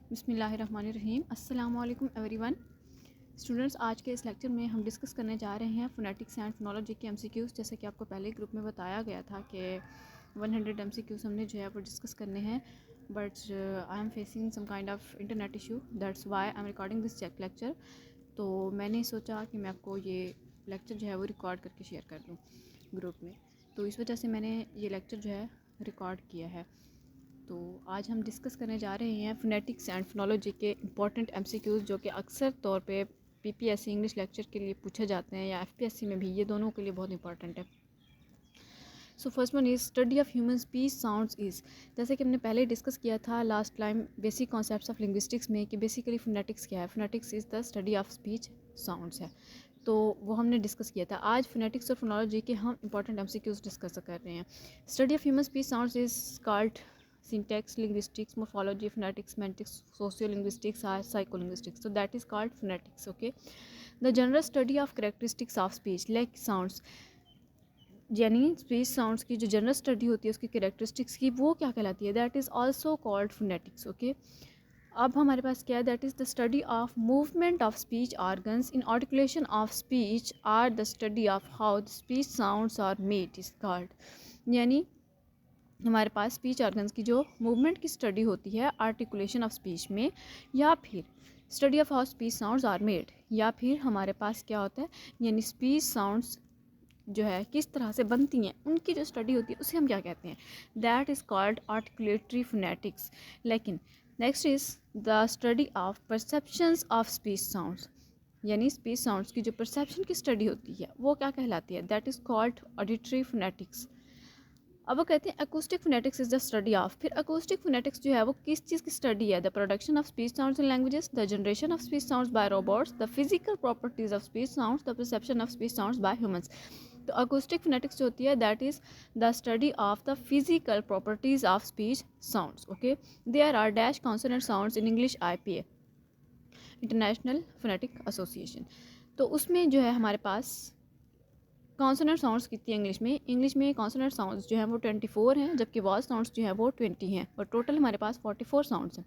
बिस्मिल्लाहिर्रहमानिर्रहीम। अस्सलामु अलैकुम एवरीवन। स्टूडेंट्स, आज के इस लेक्चर में हम डिस्कस करने जा रहे हैं फोनेटिक्स एंड फोनोलॉजी के MCQs। जैसे कि आपको पहले ग्रुप में बताया गया था कि 100 MCQs हमने जो है वो डिस्कस करने हैं, but I am facing some kind of internet issue, that's why I am recording this lecture. तो मैंने सोचा कि मैं आपको ये लेक्चर जो है वो रिकॉर्ड करके शेयर कर दूँ ग्रुप में, तो इस वजह से मैंने ये लेक्चर जो है रिकॉर्ड किया है। तो आज हम डिस्कस करने जा रहे हैं फोनेटिक्स एंड फोनोलॉजी के इम्पॉर्टेंट MCQs, जो कि अक्सर तौर पे PPSC इंग्लिश लेक्चर के लिए पूछे जाते हैं या FPSC में भी, ये दोनों के लिए बहुत इंपॉर्टेंट है। So first one is study of human speech sounds is, जैसे कि हमने पहले डिस्कस किया था last time basic concepts of linguistics में कि बेसिकली फोनेटिक्स क्या है। Phonetics is the study of speech sounds है, तो वो हमने डिस्कस किया था। आज फोनेटिक्स और फोनोलॉजी के हम इंपॉर्टेंट MCQs डिस्कस कर रहे हैं। Study of human speech sounds is called syntax, linguistics, morphology, phonetics, semantics, sociolinguistics, or psycholinguistics. So that is called phonetics. Okay, the general study of characteristics of speech like sounds, यानी speech sounds की जो general study होती है उसकी characteristics की, वो क्या कहलाती है, that is also called phonetics. Okay, अब हमारे पास क्या है, that is the study of movement of speech organs in articulation of speech or the study of how the speech sounds are made is called. यानी हमारे पास speech organs की जो movement की स्टडी होती है आर्टिकुलेशन ऑफ स्पीच में, या फिर study of how speech sounds are made, या फिर हमारे पास क्या होता है, यानी स्पीच साउंड्स जो है किस तरह से बनती हैं उनकी जो स्टडी होती है उसे हम क्या कहते हैं, that is called articulatory phonetics. लेकिन next is the study of perceptions of speech sounds, यानी स्पीच साउंड्स की जो परसेप्शन की स्टडी होती है वो क्या कहलाती है, that is called auditory phonetics. अब वो कहते हैं acoustic phonetics is the study of, फिर अकूस्टिक फोनेटिक्स जो है वो किस चीज़ की स्टडी है, the production of speech sounds in languages, the generation of speech sounds by robots, the physical properties of speech sounds, the perception of speech sounds by humans. तो acoustic phonetics जो होती है that is the study of the physical properties of speech sounds. Okay, there are dash consonant sounds in English IPA, international phonetic association. तो उसमें जो है हमारे पास consonant sounds कितनी है इंग्लिश में कॉन्सोनेंट साउंड्स जो हैं वो 24 हैं, जबकि वॉवल साउंड्स जो हैं वो 20 हैं, और टोटल हमारे पास 44 साउंड्स हैं।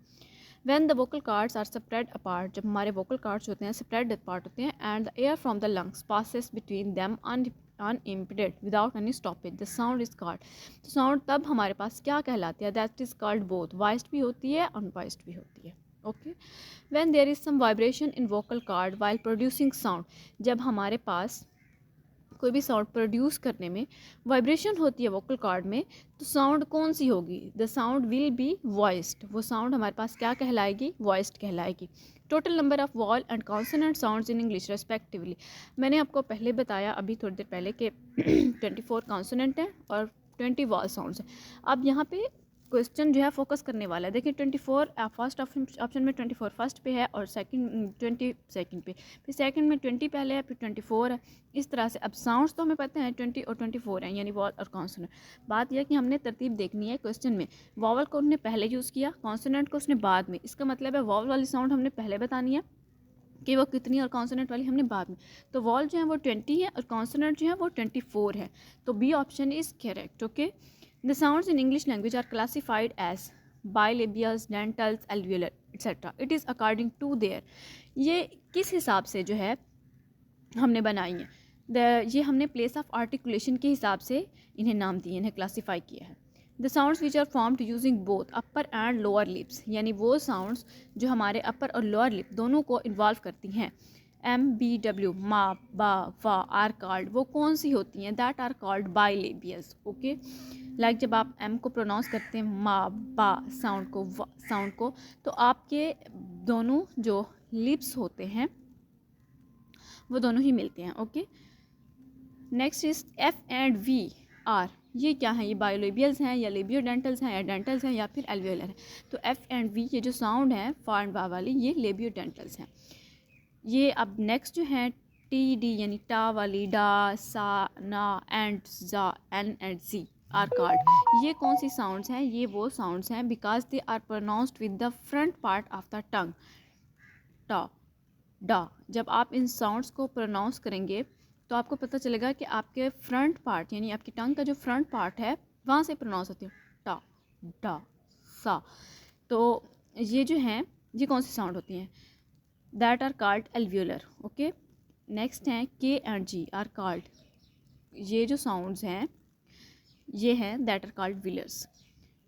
When the vocal cords are spread apart, जब हमारे वोकल कार्ड्स होते हैं स्प्रेड अपार्ट होते हैं, and the air from the lungs passes between them unimpeded without any stoppage, the sound is called. तो साउंड तब हमारे पास क्या कहलाती है, that is called both, voiced भी होती है अनवॉइस्ड भी होती है। Okay, when there is some vibration in vocal cord while producing sound, जब हमारे पास कोई भी साउंड प्रोड्यूस करने में वाइब्रेशन होती है वोकल कार्ड में, तो साउंड कौन सी होगी, the sound will be voiced, वो साउंड हमारे पास क्या कहलाएगी, वॉइस्ड कहलाएगी। Total number of vowel and consonant sounds in English respectively, मैंने आपको पहले बताया अभी थोड़ी देर पहले कि 24 कॉन्सोनेंट हैं और 20 वॉवल साउंड्स हैं। अब यहाँ पे क्वेश्चन जो है फोकस करने वाला है, देखिए 24 फर्स्ट ऑप्शन में 24 फर्स्ट पे है, और सेकंड 20 सेकंड पे, फिर सेकंड में 20 पहले है, फिर 24 है, इस तरह से। अब साउंड्स तो हमें पता है 20 और 24 हैं, यानी वॉवल और कॉन्सोनेंट। बात यह कि हमने तरतीब देखनी है क्वेश्चन में, वॉवल को उसने पहले यूज़ किया, कॉन्सोनेंट को उसने बाद में, इसका मतलब है वॉवल वाली साउंड हमने पहले बतानी है कि वो कितनी, और कॉन्सोनेंट वाली हमने बाद में। तो वॉवल जो है वो 20 है और कॉन्सोनेंट जो है वो 24 है, तो B option is correct. Okay, the sounds in English language are classified as bilabials, dentals, alveolar, etc. It is according to their, ये किस हिसाब से जो है हमने बनाई है, ये हमने प्लेस ऑफ आर्टिकुलेशन के हिसाब से इन्हें नाम दिए, इन्हें क्लासीफाई किया है। The sounds which are formed using both upper and lower lips, यानी वो साउंड्स जो हमारे अपर और लोअर लिप दोनों को इन्वॉल्व करती हैं, MBW, मा, बा, वा, आर कॉल्ड, वो कौन सी होती हैं, that are called bilabials. Okay, like जब आप M को प्रोनाउंस करते हैं, मा, बा साउंड को, तो आपके दोनों जो लिप्स होते हैं वो दोनों ही मिलते हैं। Okay, next is F and V are, ये क्या है, ये बायोलेबियल्स हैं या लेबियोडेंटल्स हैं या डेंटल्स हैं या फिर एल्वियोलर हैं। तो F एंड V ये जो साउंड है फा एंड बा वाली, ये लेबियोडेंटल्स हैं। ये अब नेक्स्ट जो है TD यानी टा वाली, डा, सा, ना एंड जा, N and G are called, ये कौन सी साउंड्स हैं, ये वो साउंड्स हैं because they are pronounced with the front part of the tongue, टा, डा। जब आप इन साउंड्स को प्रोनाउंस करेंगे तो आपको पता चलेगा कि आपके फ्रंट पार्ट यानी आपकी टंग का जो फ्रंट पार्ट है वहाँ से प्रोनाउंस होती है, टा, डा, सा। तो ये जो हैं ये कौन सी साउंड होती हैं? That are called alveolar. Okay, next हैं K and G are called, ये जो साउंड्स हैं ये हैं दैट आर कॉल्ड विलर्स।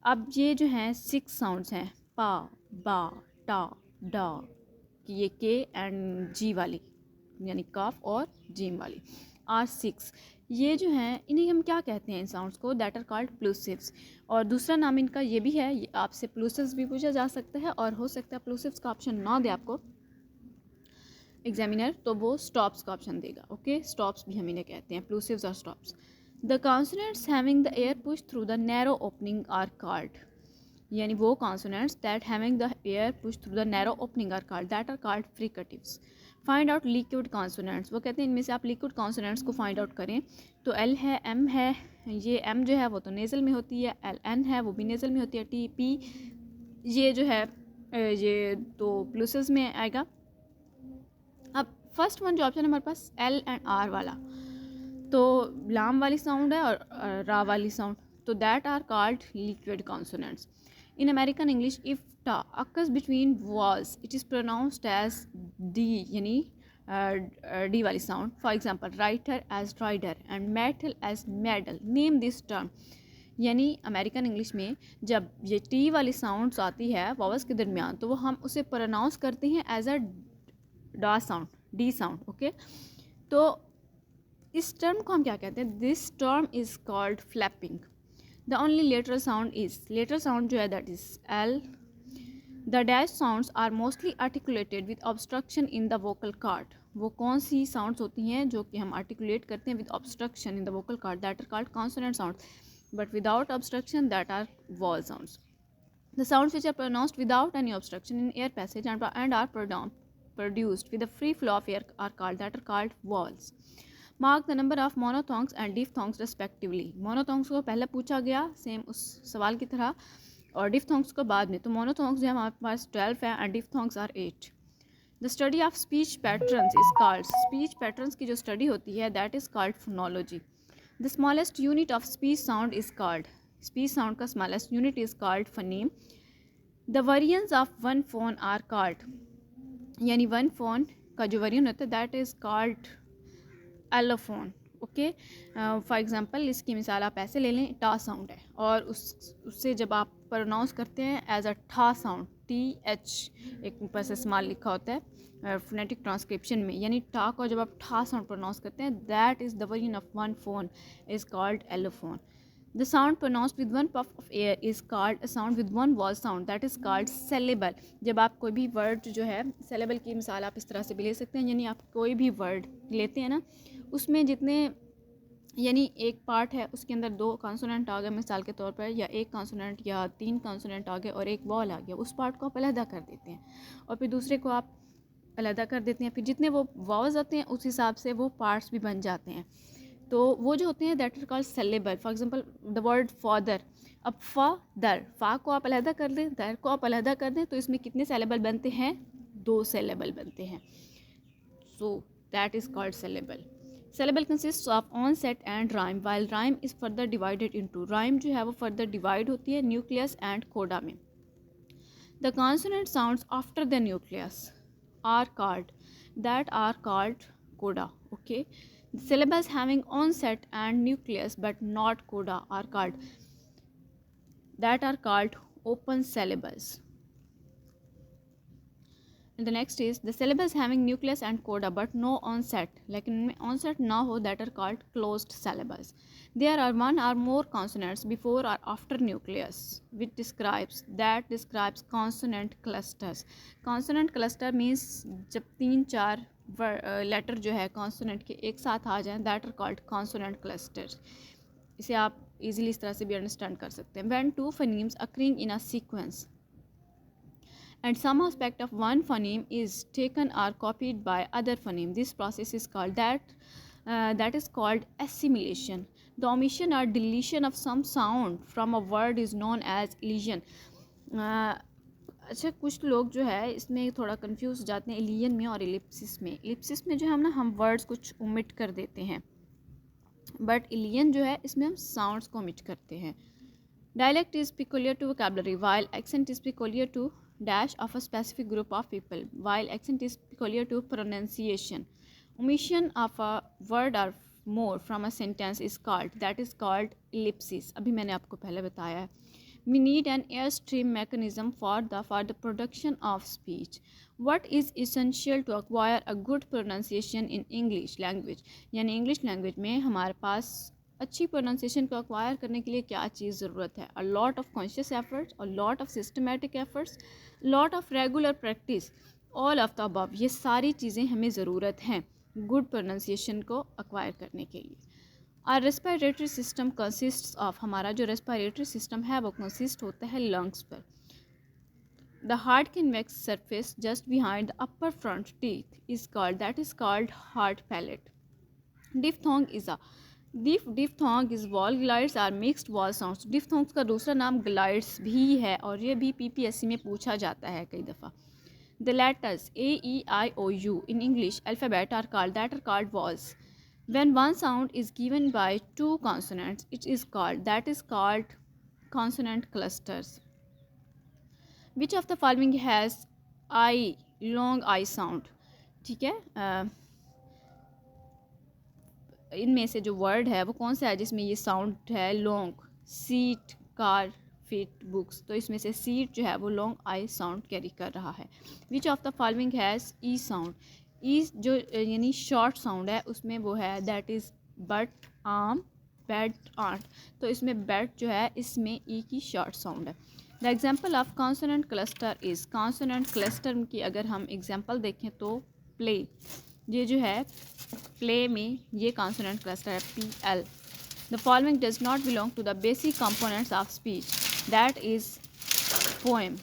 अब ये जो हैं 6 साउंड्स हैं, पा, बा, टा, डा, ये के एंड जी वाली यानी काफ और जीम वाली आर 6, ये जो हैं इन्हें हम क्या कहते हैं? इन साउंड्स को दैट आर कॉल्ड प्लूसिव्स। और दूसरा नाम इनका ये भी है, ये आपसे प्लूसिव्स भी पूछा जा सकता है और हो सकता है प्लूसिव्स का ऑप्शन ना दे आपको एग्जामिनर, तो वो स्टॉप्स का ऑप्शन देगा। ओके, स्टॉप्स भी हम इन्हें कहते हैं, प्लूसिव्स और stops. The consonants having the air push through the narrow opening are called, यानी वो consonants that having the air push through the narrow opening are called that are called fricatives. Find out liquid consonants, वो कहते हैं इनमें से आप liquid consonants को find out करें। तो एल है, एम है, ये एम जो है वो तो नेज़ल में होती है, एल एन है वो भी नेज़ल में होती है, टी पी ये जो है ये तो प्लूसिव्स में आएगा। अब फर्स्ट वन जो ऑप्शन है हमारे पास एल एंड आर वाला, तो लाम वाली साउंड है और रा वाली साउंड, तो that are called liquid consonants. In American English if T occurs between vowels it is pronounced as D, यानी डी वाली sound. For example writer as rider and metal as medal, name this term. यानी American English में जब ये T वाली sounds आती है vowels के दरमियान, तो वो हम उसे प्रोनाउंस करते हैं एज अ डा साउंड, डी साउंड। ओके, तो इस टर्म को हम क्या कहते हैं? This term is called flapping. The only lateral sound is, lateral sound जो है that is L. The dash sounds are mostly articulated with obstruction in the vocal cord, वो कौन सी साउंड्स होती हैं जो कि हम आर्टिकुलेट करते हैं with obstruction in the vocal cord, that are called consonant sounds, but without obstruction that are vowel sounds. The sounds which are pronounced without any obstruction in air passage and are produced with a free flow of air are called vowels. Mark the number of monophthongs and diphthongs respectively. Monophthongs को पहले पूछा गया same उस सवाल की तरह, और diphthongs को बाद में। तो monophthongs जो हमारे पास 12 है and diphthongs are 8. The study of speech patterns is called, speech patterns की जो study होती है that is called phonology. The smallest unit of speech sound is called, speech sound का smallest unit is called phoneme. The variants of one phone are called, यानी one phone का जो variant होता है that is called allophone. Okay, for example इसकी मिसाल आप ऐसे ले लें, टा साउंड है और उससे जब आप प्रोनाउंस करते हैं एज अ ठा साउंड, टी एच एक ऊपर से स्मॉल लिखा होता है फोनेटिक ट्रांसक्रिप्शन में, यानी टा को जब आप ठा साउंड प्रोनाउंस करते हैं that is the variant of one phone is called allophone. The sound pronounced with one puff of air is called a sound with one vowel sound that is called syllable. जब आप कोई भी word जो है, syllable की मिसाल आप इस तरह से भी ले सकते हैं, यानी आप कोई भी वर्ड लेते हैं ना, उसमें जितने यानी एक पार्ट है उसके अंदर 2 कॉन्सोनेंट आ गए मिसाल के तौर पर, या एक कॉन्सोनेंट या 3 कॉन्सोनेंट आ गए और एक वॉल आ गया, उस पार्ट को आप अलहदा कर देते हैं और फिर दूसरे को आप अलहदा कर देते हैं, फिर जितने वो वॉल्स आते हैं उस हिसाब से वो पार्ट्स भी बन जाते हैं, तो वो जो होते हैं that are called syllable. For example the word father, अब फादर, फा को आप अलहदा कर दें, दर को आप अलहदा कर दें, तो इसमें कितने सिलेबल बनते हैं? 2 सिलेबल बनते हैं. So that is called syllable. Syllable consist of onset and rhyme, while rhyme is further divided into, rhyme जो है वो फर्दर डिवाइड होती है न्यूक्लियस एंड कोडा में. The consonant sounds after the nucleus are called coda. Okay, syllables having onset and nucleus but not coda are called open syllables. And the next is the syllables having nucleus and coda but no onset, लेकिन उनमें onset ना हो, that are called closed syllables. There are one or more consonants before or after nucleus which describes consonant clusters. Consonant cluster means जब 3-4 letter जो है consonant के एक साथ आ जाएं, that are called consonant clusters. इसे आप इजीली इस तरह से भी अंडरस्टैंड कर सकते हैं. When 2 phonimes occurring in a sequence and some aspect of one phoneme is taken or copied by other phoneme, this process is called that is called assimilation. The omission or deletion of some sound from a word is known as elision. अच्छा, कुछ लोग जो है इसमें थोड़ा confuse हो जाते हैं एलियन में और एलिप्सिस में. एलिप्सिस में जो है ना हम वर्ड्स कुछ ओमिट कर देते हैं, बट एलियन जो है इसमें हम साउंड्स को ओमिट करते हैं. Dialect is peculiar to vocabulary while accent is peculiar to dash of a specific group of people, while accent is peculiar to pronunciation. Omission of a word or more from a sentence is called, that is called ellipsis. अभी मैंने आपको पहले बताया है. We need an airstream mechanism for the production of speech. What is essential to acquire a good pronunciation in English language? यानी English language में हमारे पास अच्छी प्रोनाउंसिएशन को एक्वायर करने के लिए क्या चीज़ ज़रूरत है? A lot of conscious efforts, a lot of systematic efforts, lot of regular practice, all of the above. ये सारी चीज़ें हमें ज़रूरत हैं गुड प्रोनाउंसिएशन को एक्वायर करने के लिए. और रेस्पिरेटरी सिस्टम कंसिस्ट ऑफ, हमारा जो रेस्पिरेटरी सिस्टम है वो कंसिस्ट होता है लंग्स पर. The hard convex surface just behind the upper front teeth is called, that is called hard palate. Diphthong is a diphthong is vowel glides or mixed vowel sounds. Diphthongs का दूसरा नाम glides भी है और ये भी PPSC में पूछा जाता है कई दफ़ा. The letters A E I O U in English alphabet are called vowels. When one sound is given by two consonants, it is called consonant clusters. Which of the following has I, long I sound? ठीक है, इनमें से जो word है वो कौन सा है जिसमें ये साउंड है long? Seat, car, fit, books. तो इसमें से सीट जो है वो लॉन्ग आई साउंड कैरी कर रहा है. Which of the following has E sound? E जो यानी शॉर्ट साउंड है उसमें वो है that is but, arm, bed, aunt. तो इसमें बेड जो है इसमें ई की शॉर्ट साउंड है. The example of consonant cluster is, consonant cluster की अगर हम एग्जाम्पल देखें तो प्ले, ये जो है प्ले में ये कॉन्सोनेंट क्लस्टर है P L. The following does not belong to the basic components of speech, that is poem.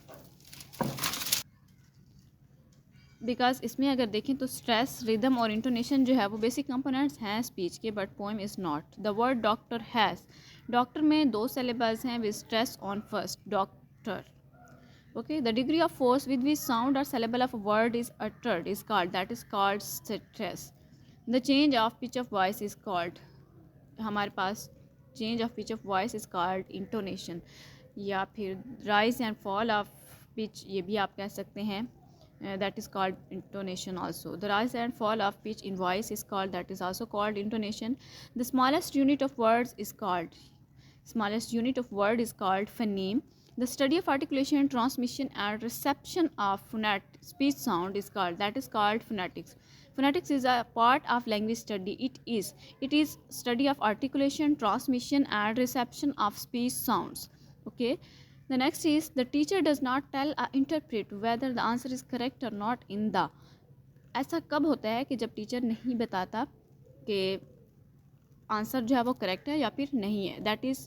Because इसमें अगर देखें तो स्ट्रेस, रिदम और इंटोनेशन जो है वो बेसिक कंपोनेंट्स हैं स्पीच के, but poem is not. The word doctor has, doctor में 2 syllables हैं with stress on first, doctor. Okay, the degree of force with which sound or syllable of a word is uttered is called, that is called stress. The change of pitch of voice is called, हमारे पास change of pitch of voice is called intonation. या फिर rise and fall of pitch, ये भी आप कह सकते हैं, that is called intonation also. The rise and fall of pitch in voice is called, that is also called intonation. The smallest unit of word is called phoneme. The study of articulation, transmission and reception of speech sound is called, that is called phonetics. Phonetics is a part of language study. It is study of articulation, transmission and reception of speech sounds. Okay. The next is, the teacher does not tell or interpret whether the answer is correct or not in the. ऐसा कब होता है कि जब teacher नहीं बताता कि answer जो है वो करेक्ट है या फिर नहीं है. That is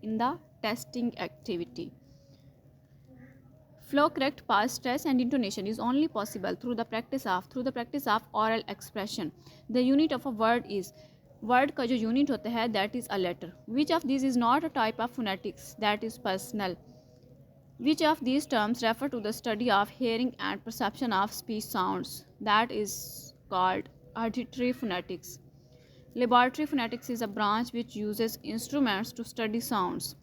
in the testing activity. Flow correct past stress and intonation is only possible through the practice of oral expression. The unit of a word is, word का जो unit होता है that is a letter. Which of these is not a type of phonetics, that is personal? Which of these terms refer to the study of hearing and perception of speech sounds, that is called auditory phonetics. Laboratory phonetics is a branch which uses instruments to study sounds,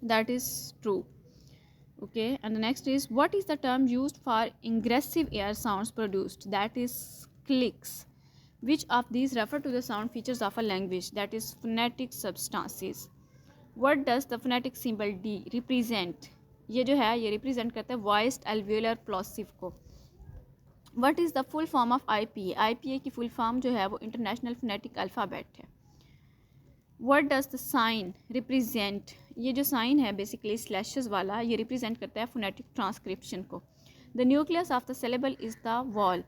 that is true. Okay, and the next is, what is the term used for ingressive air sounds produced, that is clicks. Which of these refer to the sound features of a language, that is phonetic substances. What does the phonetic symbol D represent? ये जो है ये represent करता है voiced alveolar plosive को. What is the full form of IPA? IPA की full form जो है वो International Phonetic Alphabet है. What does the sign represent? ये जो साइन है बेसिकली स्लैशेस वाला, ये रिप्रेजेंट करता है फोनेटिक ट्रांसक्रिप्शन को. The nucleus of the syllable is the wall,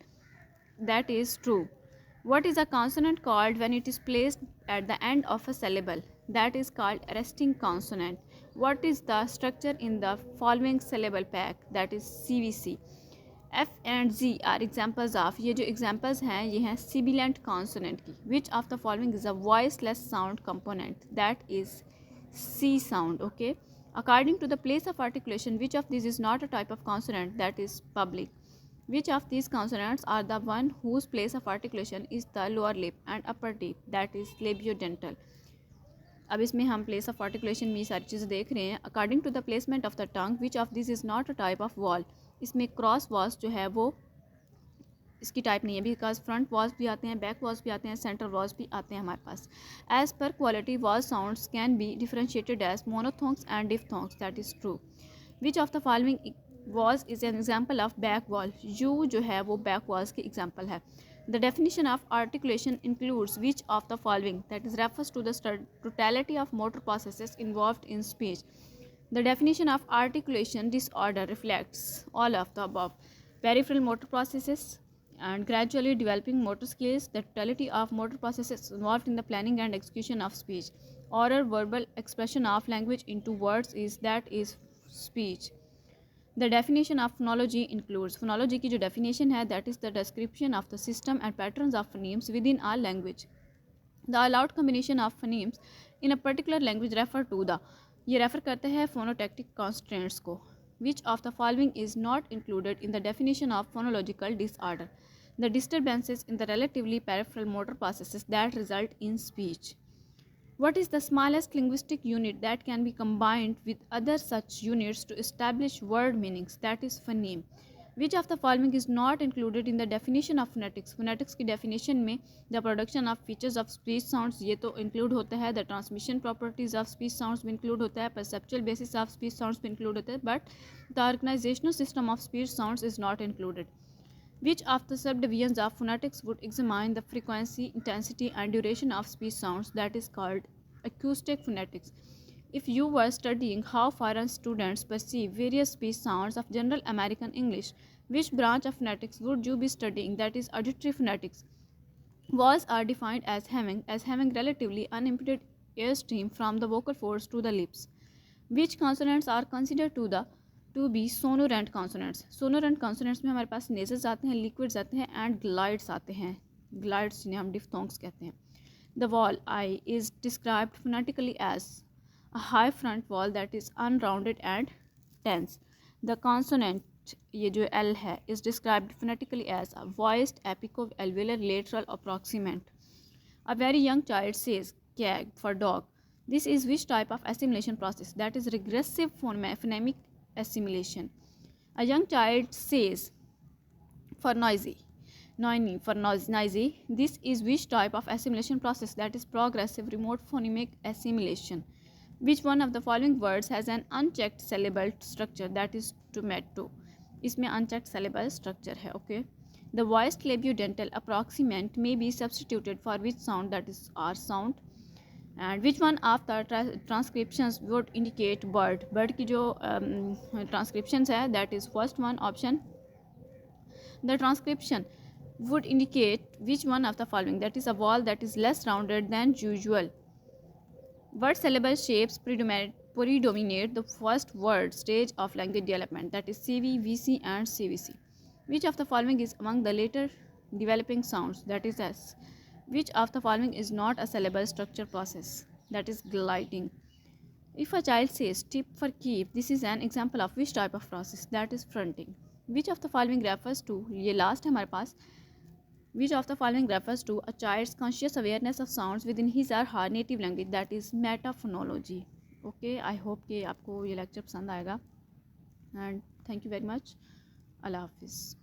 that is true. What is a consonant called when it is placed at the end of a syllable, that is called arresting consonant. What is the structure in the following syllable pack, that is CVC. F and Z are examples of, ये जो examples हैं ये हैं sibilant consonant की. Which of the following is a voiceless sound component, that is C sound. Okay, according to the place of articulation, which of these is not a type of consonant, that is public. Which of these consonants are the one whose place of articulation is the lower lip and upper lip, that is labiodental. अब इसमें हम place of articulation में सारी चीज़ें देख रहे हैं। According to the placement of the tongue which of this is not a type of vowel, इसमें क्रॉस वॉल्स जो है वो इसकी टाइप नहीं है, बिकॉज फ्रंट वॉल्स भी आते हैं, बैक वॉल्स भी आते हैं, सेंटर वॉल्स भी आते हैं हमारे पास। As per quality vowel sounds can be differentiated as monophthongs and diphthongs, that is true. Which of the following vowels is an example of back vowel, U जो है वो बैक वॉल्स की example है। The definition of articulation includes which of the following, that is refers to the totality of motor processes involved in speech. The definition of articulation disorder reflects all of the above: peripheral motor processes and gradually developing motor skills, the totality of motor processes involved in the planning and execution of speech. Oral verbal expression of language into words is that is speech. The definition of phonology includes, phonology की जो definition है, that is the description of the system and patterns of phonemes within a language. The allowed combination of phonemes in a particular language refer to the, ये refer करते हैं phonotactic constraints को. Which of the following is not included in the definition of phonological disorder? The disturbances in the relatively peripheral motor processes that result in speech. What is the smallest linguistic unit that can be combined with other such units to establish word meanings? That is phoneme. Which of the following is not included in the definition of phonetics? Phonetics की definition में the production of features of speech sounds ये तो include होता है, the transmission properties of speech sounds भी include होता है, perceptual basis of speech sounds भी include होता है, but the organizational system of speech sounds is not included. Which of the subdivisions of phonetics would examine the frequency, intensity, and duration of speech sounds? That is called acoustic phonetics. If you were studying how foreign students perceive various speech sounds of general American English, which branch of phonetics would you be studying? That is auditory phonetics. Vowels are defined as having relatively unimpeded airstream from the vocal folds to the lips. Which consonants are considered to be sonorant consonants? Sonorant consonants में हमारे पास nasals आते हैं, liquids आते हैं and glides आते हैं. Glides जिन्हें हम diphthongs कहते हैं. The vowel I is described phonetically as a high front vowel that is unrounded and tense. The consonant ये जो L है is described phonetically as a voiced apico-alveolar lateral approximant. A very young child says "kag" for dog. This is which type of assimilation process? That is regressive phonemic assimilation. A young child says for noisy, for noisy. This is which type of assimilation process? That is progressive remote phonemic assimilation. Which one of the following words has an unchecked syllable structure? That is tomato. इसमें unchecked syllable structure है. Okay. The voiced labiodental approximant may be substituted for which sound? That is R sound. And which one of the transcriptions would indicate bird? Bird की जो transcriptions है, that is first one option. The transcription would indicate which one of the following? That is a vowel that is less rounded than usual. What syllable shapes predominate the first word stage of language development? That is CV, VC, and CVC. Which of the following is among the later developing sounds? That is S. Which of the following is not a syllable structure process? That is gliding. If a child says tip for keep, this is an example of which type of process? That is fronting. Which of the following refers to, ये last है हमारे पास, which of the following refers to a child's conscious awareness of sounds within his or her native language? That is metaphonology. Okay, I hope कि आपको ये lecture पसंद आएगा and thank you very much. Allah Hafiz.